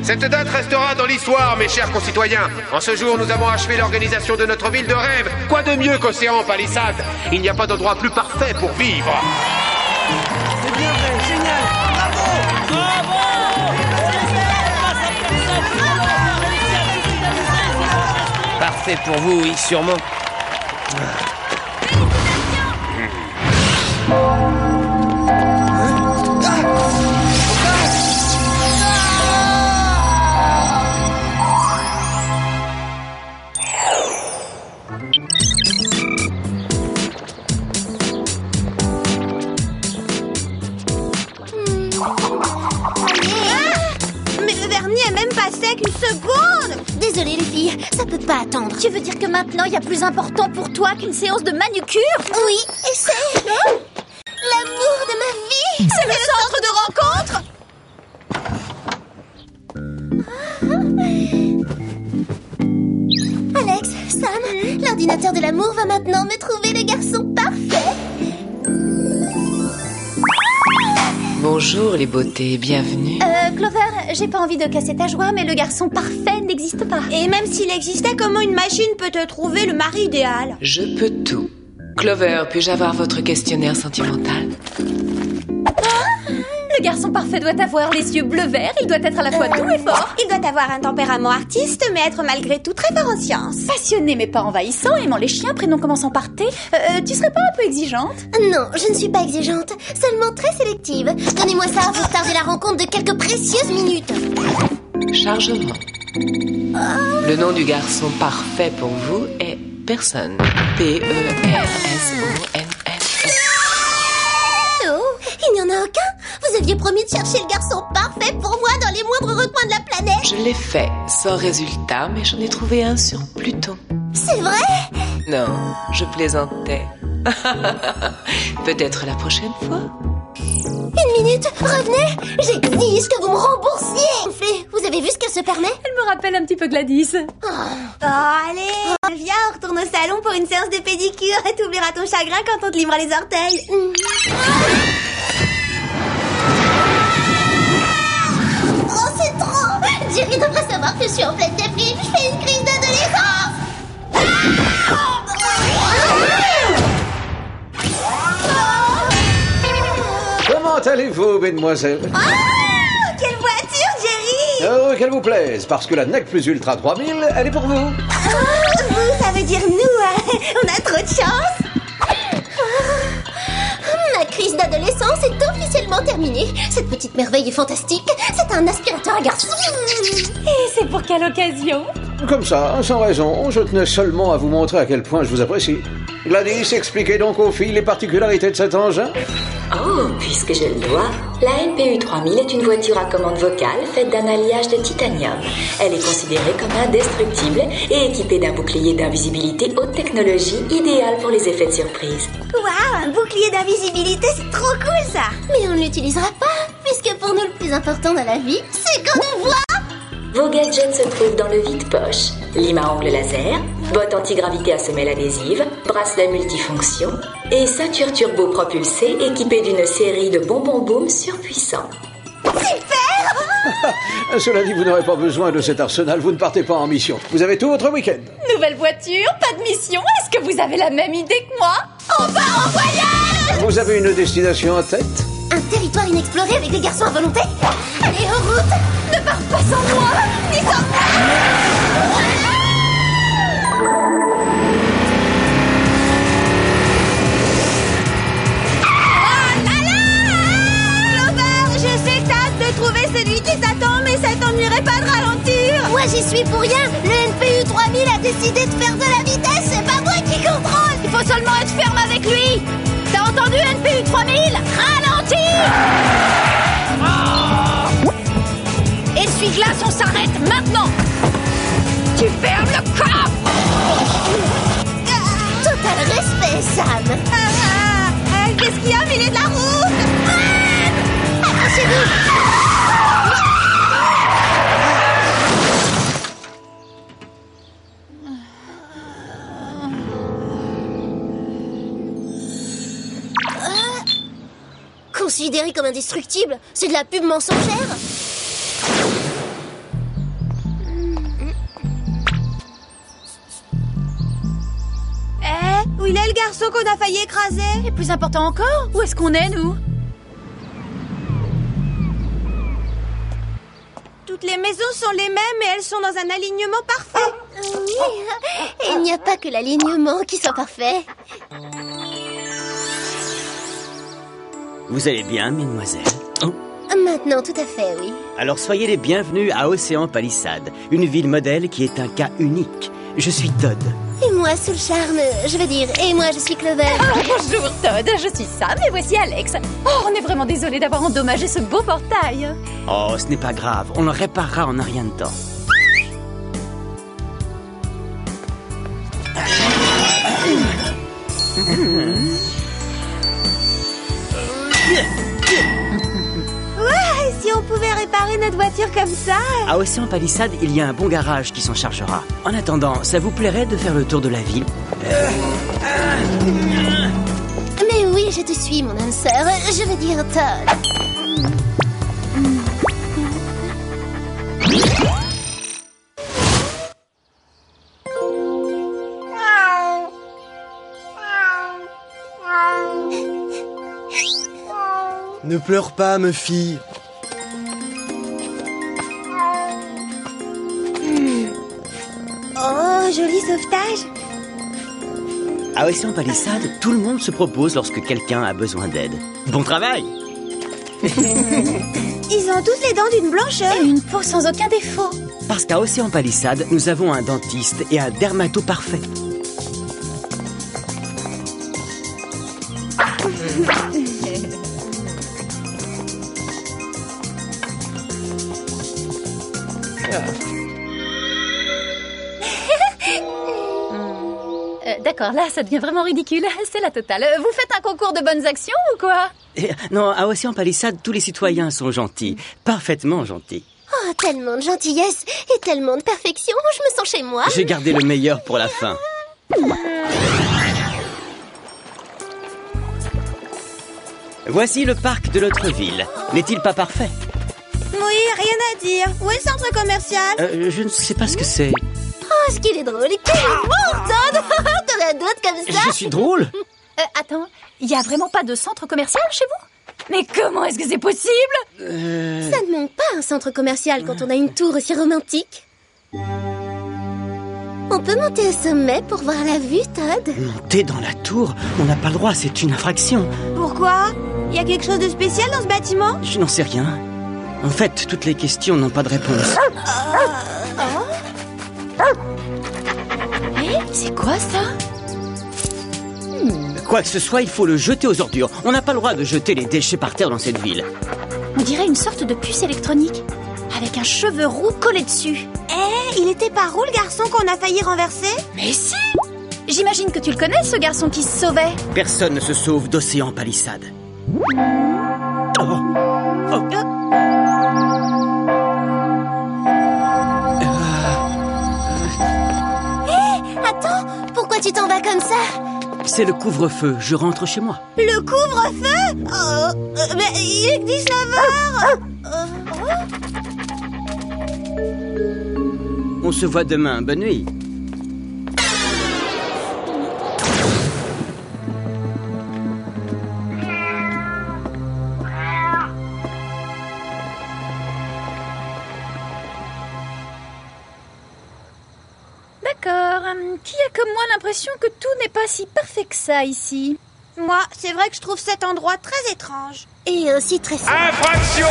Cette date restera dans l'histoire, mes chers concitoyens. En ce jour, nous avons achevé l'organisation de notre ville de rêve. Quoi de mieux qu'Océan Palisade? Il n'y a pas d'endroit plus parfait pour vivre. C'est bien vrai, génial. Parfait pour vous, oui, sûrement. Mais le vernis est même pas sec une seconde. Désolée les filles, ça peut pas attendre. Tu veux dire que maintenant il y a plus important pour toi qu'une séance de manucure? Oui, et c'est l'amour de ma vie. C'est le centre de rencontre. Alex, Sam, l'ordinateur de l'amour va maintenant me trouver le garçon parfait. Bonjour les beautés, bienvenue. Clover, j'ai pas envie de casser ta joie, mais le garçon parfait n'existe pas. Et même s'il existait, comment une machine peut te trouver le mari idéal? Je peux tout. Clover, puis-je avoir votre questionnaire sentimental? Le garçon parfait doit avoir les yeux bleu-vert, il doit être à la fois doux et fort. Il doit avoir un tempérament artiste, mais être malgré tout très fort en sciences. Passionné mais pas envahissant, aimant les chiens, prénom commençant par T. Tu serais pas un peu exigeante? Non, je ne suis pas exigeante, seulement très sélective. Donnez-moi ça pour tarder la rencontre de quelques précieuses minutes. Chargement. Le nom du garçon parfait pour vous est personne. P-E-R-S-O-N-N-E. Oh, il n'y en a aucun. Vous aviez promis de chercher le garçon parfait pour moi dans les moindres recoins de la planète. Je l'ai fait, sans résultat, mais j'en ai trouvé un sur Pluton. C'est vrai? Non, je plaisantais. Peut-être la prochaine fois. Une minute, revenez. J'exige que vous me remboursiez. Vous avez vu ce qu'elle se permet? Elle me rappelle un petit peu Gladys. Oh, Allez, viens, on retourne au salon pour une séance de pédicure et t'oublieras ton chagrin quand on te limera les orteils. Oh, c'est trop. Jerry devrait savoir que je suis en pleine déprime. Je fais une crise d'adolescence. Comment allez-vous, mesdemoiselles? Oh, quelle voiture, Jerry! Oh, qu'elle vous plaise, parce que la NEC Plus Ultra 3000, elle est pour vous. Vous, ça veut dire nous, hein. On a trop de chance. Ma crise d'adolescence est officiellement terminée. Cette petite merveille est fantastique. C'est un aspirateur à garçon. Et c'est pour quelle occasion? Comme ça, sans raison, je tenais seulement à vous montrer à quel point je vous apprécie. Gladys, expliquez donc aux filles les particularités de cet engin. Oh, puisque je le dois, la NPU 3000 est une voiture à commande vocale faite d'un alliage de titanium. Elle est considérée comme indestructible et équipée d'un bouclier d'invisibilité haute technologie idéal pour les effets de surprise. Waouh, un bouclier d'invisibilité, c'est trop cool ça! Mais on ne l'utilisera pas, puisque pour nous le plus important dans la vie, c'est qu'on nous voit. Vos gadgets se trouvent dans le vide-poche. Lime à ongles laser, botte antigravité à semelle adhésive, bracelet multifonction et ceinture turbo propulsée équipée d'une série de bonbons boom surpuissants. Cela dit, vous n'aurez pas besoin de cet arsenal, vous ne partez pas en mission. Vous avez tout votre week-end. Nouvelle voiture, pas de mission, est-ce que vous avez la même idée que moi? On part en voyage! Vous avez une destination en tête? Un territoire inexploré avec des garçons à volonté. Allez, en route. Ne pars pas sans moi, ni sans moi! Trouver celui qui t'attend, mais ça t'ennuierait pas de ralentir. Moi j'y suis pour rien. Le NPU 3000 a décidé de faire de la vitesse. C'est pas moi qui contrôle. Il faut seulement être ferme avec lui. T'as entendu, NPU 3000? Ralentis. Essuie-glace, on s'arrête maintenant. Tu fermes le coffre. Total respect, Sam. Qu'est-ce qu'il y a, mais il est de la route. Accrochez-vous. Considéré comme indestructible, c'est de la pub mensongère. garçon qu'on a failli écraser. Et plus important encore, où est-ce qu'on est, nous? Toutes les maisons sont les mêmes et elles sont dans un alignement parfait. Oui, et il n'y a pas que l'alignement qui soit parfait. Vous allez bien, mesdemoiselles? Oh. Maintenant, tout à fait, oui. Alors soyez les bienvenus à Océan Palisade, une ville modèle qui est un cas unique. Je suis Todd. Et moi, sous le charme, je veux dire, et moi, je suis Clover. Oh, bonjour Todd, je suis Sam et voici Alex. Oh, on est vraiment désolé d'avoir endommagé ce beau portail. Oh, ce n'est pas grave, on le réparera en un rien de temps. Ouais, si on pouvait réparer notre voiture comme ça. À Océan Palisade, il y a un bon garage qui s'en chargera. En attendant, ça vous plairait de faire le tour de la ville? Mais oui, je te suis, mon âme sœur. Je veux dire, Todd. Ne pleure pas, me fille. Oh, joli sauvetage. À Océan Palisade, tout le monde se propose lorsque quelqu'un a besoin d'aide. Bon travail! Ils ont tous les dents d'une blancheur. Et une peau sans aucun défaut. Parce qu'à Océan Palisade, nous avons un dentiste et un dermato parfait. D'accord, là, ça devient vraiment ridicule. C'est la totale. Vous faites un concours de bonnes actions ou quoi? Non, à Océan Palisade, tous les citoyens sont gentils. Parfaitement gentils. Oh, tellement de gentillesse et tellement de perfection. Je me sens chez moi. J'ai gardé le meilleur pour la fin. Voici le parc de notre ville. N'est-il pas parfait? Oui, rien à dire. Où est le centre commercial? Je ne sais pas ce que c'est. Oh, ce qu'il est drôle. Quel humour, Todd. T'aurais un doute comme ça? Je suis drôle? Attends, il n'y a vraiment pas de centre commercial chez vous? Mais comment est-ce que c'est possible? Ça ne manque pas un centre commercial quand on a une tour aussi romantique. On peut monter au sommet pour voir la vue, Todd? Monter dans la tour? On n'a pas le droit, c'est une infraction. Pourquoi? Il y a quelque chose de spécial dans ce bâtiment? Je n'en sais rien. En fait, toutes les questions n'ont pas de réponse. C'est quoi ça? Quoi que ce soit, il faut le jeter aux ordures. On n'a pas le droit de jeter les déchets par terre dans cette ville. On dirait une sorte de puce électronique, avec un cheveu roux collé dessus. Il était pas roux, le garçon qu'on a failli renverser? Mais si! J'imagine que tu le connais, ce garçon qui se sauvait. Personne ne se sauve d'Océan Palisade. Attends, pourquoi tu t'en vas comme ça? C'est le couvre-feu, je rentre chez moi. Le couvre-feu? Mais il est 19h. On se voit demain, bonne nuit. D'accord. Qui a comme moi l'impression que tout n'est pas si parfait que ça ici? Moi, c'est vrai que je trouve cet endroit très étrange. Et aussi très simple. Infraction!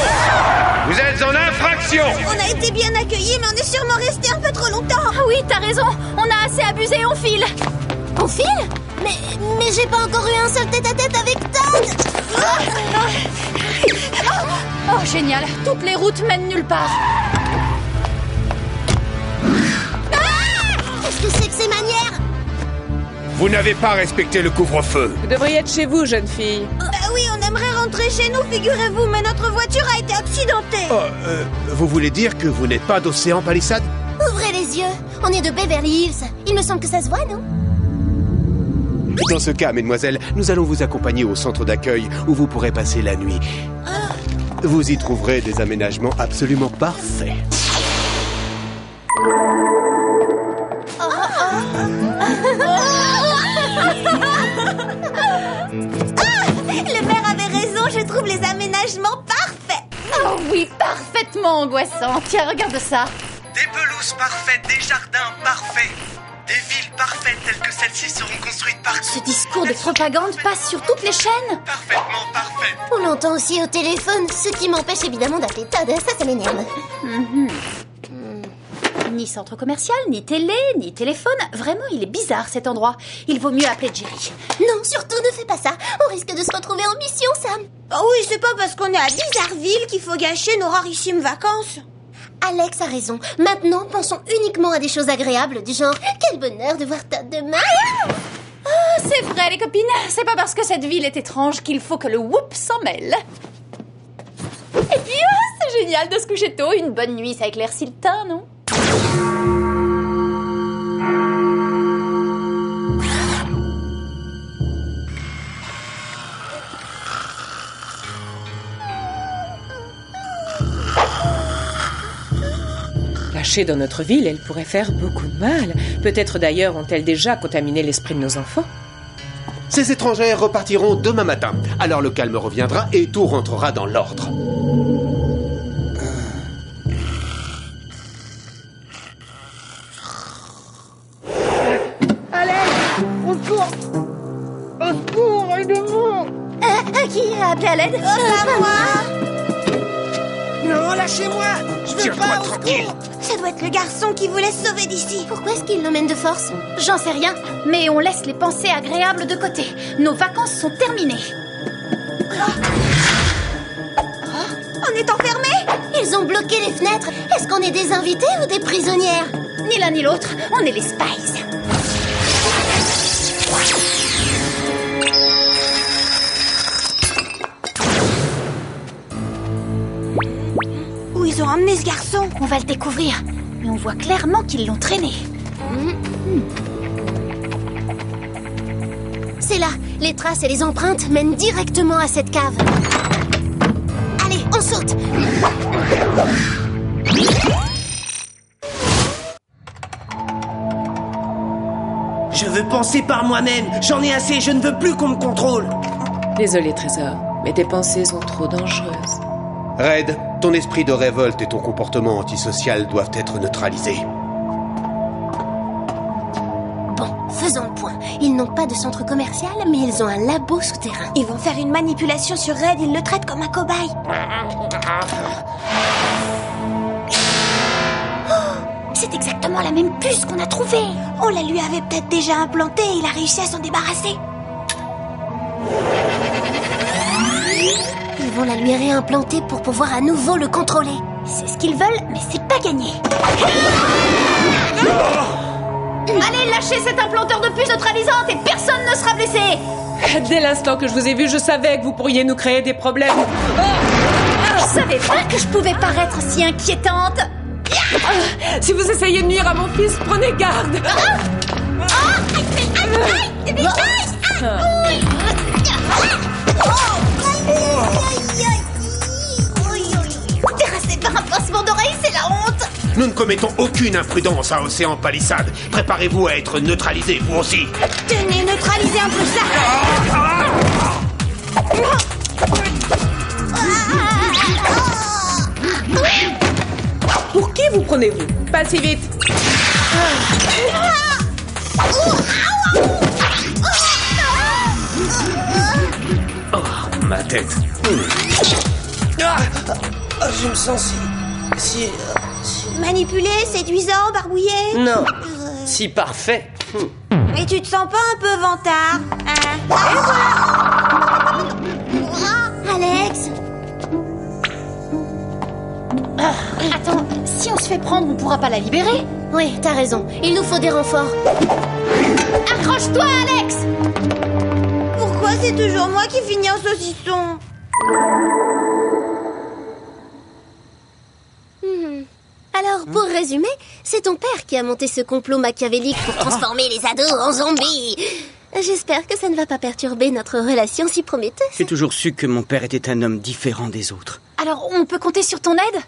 Vous êtes en infraction! On a été bien accueillis, mais on est sûrement resté un peu trop longtemps. Ah oui, t'as raison. On a assez abusé, on file. On file? Mais j'ai pas encore eu un seul tête-à-tête avec Todd. Oh, génial. Toutes les routes mènent nulle part. Qu'est-ce que c'est que ces manières? Vous n'avez pas respecté le couvre-feu. Vous devriez être chez vous, jeune fille. Bah oui, on aimerait rentrer chez nous, figurez-vous, mais notre voiture a été accidentée. Vous voulez dire que vous n'êtes pas d'Océan Palisade? Ouvrez les yeux. On est de Beverly Hills. Il me semble que ça se voit, non? Dans ce cas, mesdemoiselles, nous allons vous accompagner au centre d'accueil où vous pourrez passer la nuit. Vous y trouverez des aménagements absolument parfaits. je trouve les aménagements parfaits. Oh oui, parfaitement angoissant. Tiens, regarde ça. Des pelouses parfaites, des jardins parfaits, des villes parfaites telles que celles-ci seront construites par... Ce discours de propagande passe sur toutes les chaînes. Parfaitement parfaites. On l'entend aussi au téléphone, ce qui m'empêche évidemment d'appeler Todd. Ça m'énerve. Ni centre commercial, ni télé, ni téléphone. Vraiment, il est bizarre cet endroit. Il vaut mieux appeler Jerry. Non, surtout ne fais pas ça. On risque de se retrouver en mission, Sam. Oh oui, c'est pas parce qu'on est à Bizarreville qu'il faut gâcher nos rarissimes vacances. Alex a raison. Maintenant, pensons uniquement à des choses agréables, du genre « Quel bonheur de voir Todd demain !» Ah, c'est vrai, les copines. C'est pas parce que cette ville est étrange qu'il faut que le whoop s'en mêle. Et puis, c'est génial de se coucher tôt. Une bonne nuit, ça éclaircit le teint, non? Cachées dans notre ville, elles pourraient faire beaucoup de mal. Peut-être d'ailleurs ont-elles déjà contaminé l'esprit de nos enfants. Ces étrangères repartiront demain matin. Alors le calme reviendra et tout rentrera dans l'ordre. Qui a appelé à l'aide? Pas moi. Non, lâchez-moi! Je veux Tire-toi pas au tranquille. secours! Ça doit être le garçon qui voulait se sauver d'ici. Pourquoi est-ce qu'il l'emmène de force? J'en sais rien, mais on laisse les pensées agréables de côté. Nos vacances sont terminées. On est enfermés? Ils ont bloqué les fenêtres. Est-ce qu'on est des invités ou des prisonnières? Ni l'un ni l'autre, on est les Spies. Où ils ont emmené ce garçon? On va le découvrir, mais on voit clairement qu'ils l'ont traîné. C'est là. Les traces et les empreintes mènent directement à cette cave. Allez, on saute! Je veux penser par moi-même. J'en ai assez, je ne veux plus qu'on me contrôle. Désolé, Trésor, mais tes pensées sont trop dangereuses. Red, ton esprit de révolte et ton comportement antisocial doivent être neutralisés. Bon, faisons le point. Ils n'ont pas de centre commercial, mais ils ont un labo souterrain. Ils vont faire une manipulation sur Red, ils le traitent comme un cobaye. C'est exactement la même puce qu'on a trouvée. On la lui avait peut-être déjà implantée et il a réussi à s'en débarrasser. Ils vont la lui réimplanter pour pouvoir à nouveau le contrôler. C'est ce qu'ils veulent, mais c'est pas gagné. Allez, lâchez cet implanteur de puce neutralisante et personne ne sera blessé. Dès l'instant que je vous ai vu, je savais que vous pourriez nous créer des problèmes. Je savais pas que je pouvais paraître si inquiétante. Si vous essayez de nuire à mon fils, prenez garde. Terrassé par un pincement d'oreille, c'est la honte. Nous ne commettons aucune imprudence à Océan Palisade. Préparez-vous à être neutralisés, vous aussi. Tenez, neutralisez un peu ça. Pour qui vous prenez-vous? Pas si vite. Oh, ma tête. Je me sens si... Manipulé, séduisant, barbouillé. Non, si parfait. Et tu te sens pas un peu vantard, hein? Alex! Attends, si on se fait prendre, on pourra pas la libérer. Oui, t'as raison. Il nous faut des renforts. Accroche-toi, Alex. Pourquoi c'est toujours moi qui finis en saucisson? Alors, pour résumer, c'est ton père qui a monté ce complot machiavélique pour transformer les ados en zombies. J'espère que ça ne va pas perturber notre relation si prometteuse. J'ai toujours su que mon père était un homme différent des autres. Alors, on peut compter sur ton aide?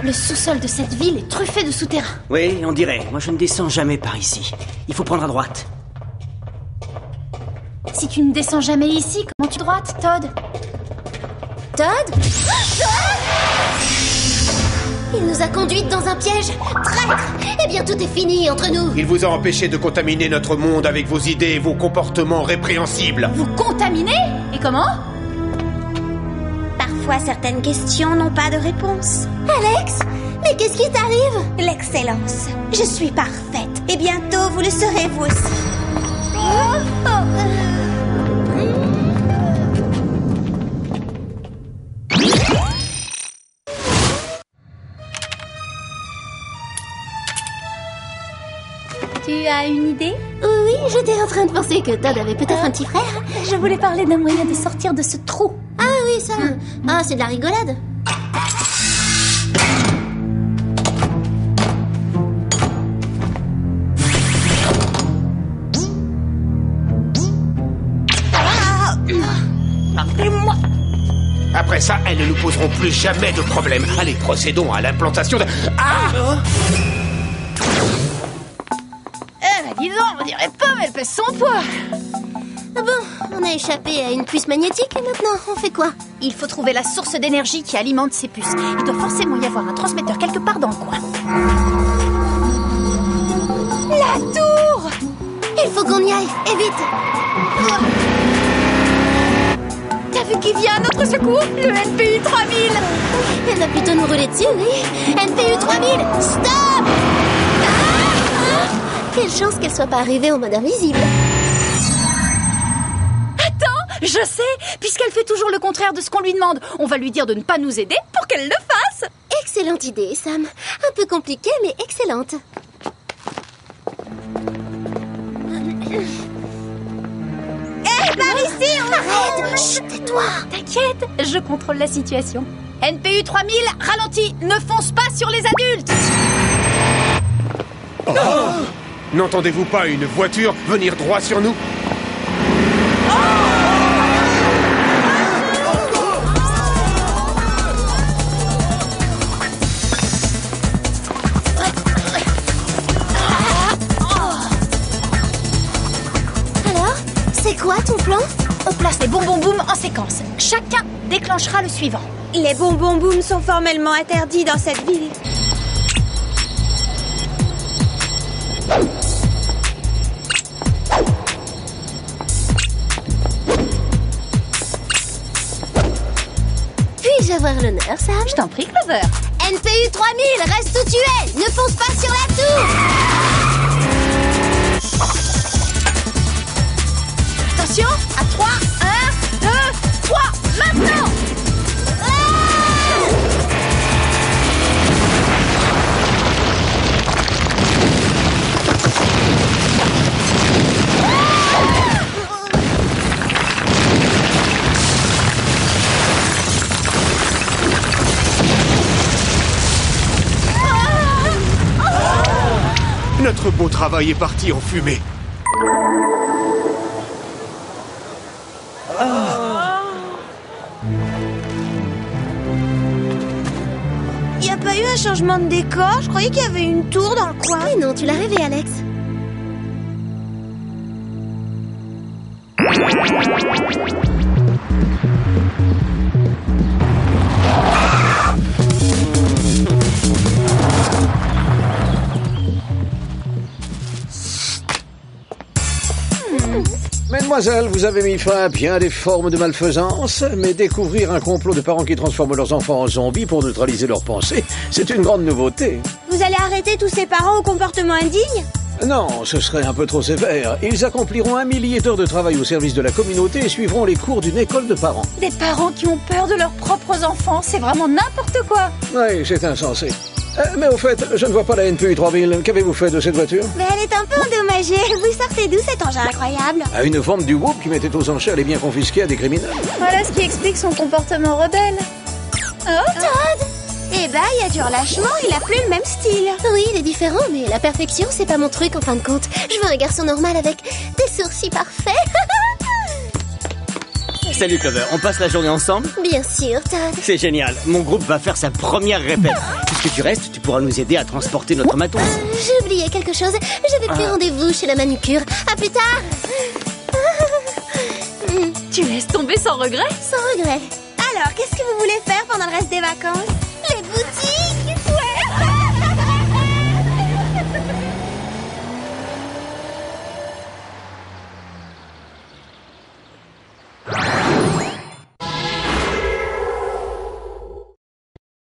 Le sous-sol de cette ville est truffé de souterrains. Oui, on dirait. Moi, je ne descends jamais par ici. Il faut prendre à droite. Si tu ne descends jamais ici, comment tu droites, Todd? Todd? Il nous a conduites dans un piège. Traître! Eh bien, tout est fini entre nous. Il vous a empêché de contaminer notre monde avec vos idées et vos comportements répréhensibles. Vous contaminez? Et comment? Parfois, certaines questions n'ont pas de réponse. Alex? Mais qu'est-ce qui t'arrive? L'excellence. Je suis parfaite. Et bientôt, vous le serez vous aussi. Tu as une idée? Oui, j'étais en train de penser que Todd avait peut-être un petit frère. Je voulais parler d'un moyen de sortir de ce trou. Ah oui, ça. Ah, c'est de la rigolade. Après ça, elles ne nous poseront plus jamais de problème. Allez, procédons à l'implantation de... Ah! Dis donc, on dirait pas, mais elle pèse son poids. Ah bon, on a échappé à une puce magnétique et maintenant, on fait quoi? Il faut trouver la source d'énergie qui alimente ces puces. Il doit forcément y avoir un transmetteur quelque part dans le coin. La tour! Il faut qu'on y aille, et vite! T'as vu qui vient à notre secours? Le NPU 3000! Elle va plutôt nous rouler dessus, oui! NPU 3000! Stop! Quelle chance qu'elle soit pas arrivée en mode invisible. Attends, je sais, puisqu'elle fait toujours le contraire de ce qu'on lui demande. On va lui dire de ne pas nous aider pour qu'elle le fasse. Excellente idée, Sam. Un peu compliquée, mais excellente. Par ici, Arrête! Chut, tais-toi! T'inquiète, je contrôle la situation. NPU 3000, ralentis, ne fonce pas sur les adultes. Oh. N'entendez-vous pas une voiture venir droit sur nous? Alors, c'est quoi ton plan? On place les bonbons boum en séquence. Chacun déclenchera le suivant. Les bonbons boum sont formellement interdits dans cette ville. Puis-je avoir l'honneur, Sam? Je t'en prie, Clover. NPU 3000, reste où tu es! Ne fonce pas sur la tour! Attention, à 3, 1, 2, 3, maintenant! Notre beau travail est parti en fumée. Y a pas eu un changement de décor? Je croyais qu'il y avait une tour dans le coin. Mais non, tu l'as rêvé, Alex. Mademoiselle, vous avez mis fin à bien des formes de malfaisance, mais découvrir un complot de parents qui transforment leurs enfants en zombies pour neutraliser leurs pensées, c'est une grande nouveauté. Vous allez arrêter tous ces parents au comportement indigne? Non, ce serait un peu trop sévère. Ils accompliront 1 millier d'heures de travail au service de la communauté et suivront les cours d'une école de parents. Des parents qui ont peur de leurs propres enfants, c'est vraiment n'importe quoi. Oui, c'est insensé. Mais au fait, je ne vois pas la NPU 3000. Qu'avez-vous fait de cette voiture? Mais elle est un peu endommagée. Vous sortez d'où cet engin incroyable? À une vente du Whoop qui mettait aux enchères les biens confisqués à des criminels. Voilà ce qui explique son comportement rebelle. Oh, Todd! Eh ben, il y a du relâchement, il a plus le même style. Oui, il est différent, mais la perfection, c'est pas mon truc en fin de compte. Je veux un garçon normal avec des sourcils parfaits. Salut Clover, on passe la journée ensemble? Bien sûr, Todd. C'est génial, mon groupe va faire sa première répète. Puisque tu restes, tu pourras nous aider à transporter notre matos. J'ai oublié quelque chose, j'avais pris rendez-vous chez la manucure. À plus tard. Tu laisses tomber sans regret? Sans regret. Alors, qu'est-ce que vous voulez faire pendant le reste des vacances? Les boutiques.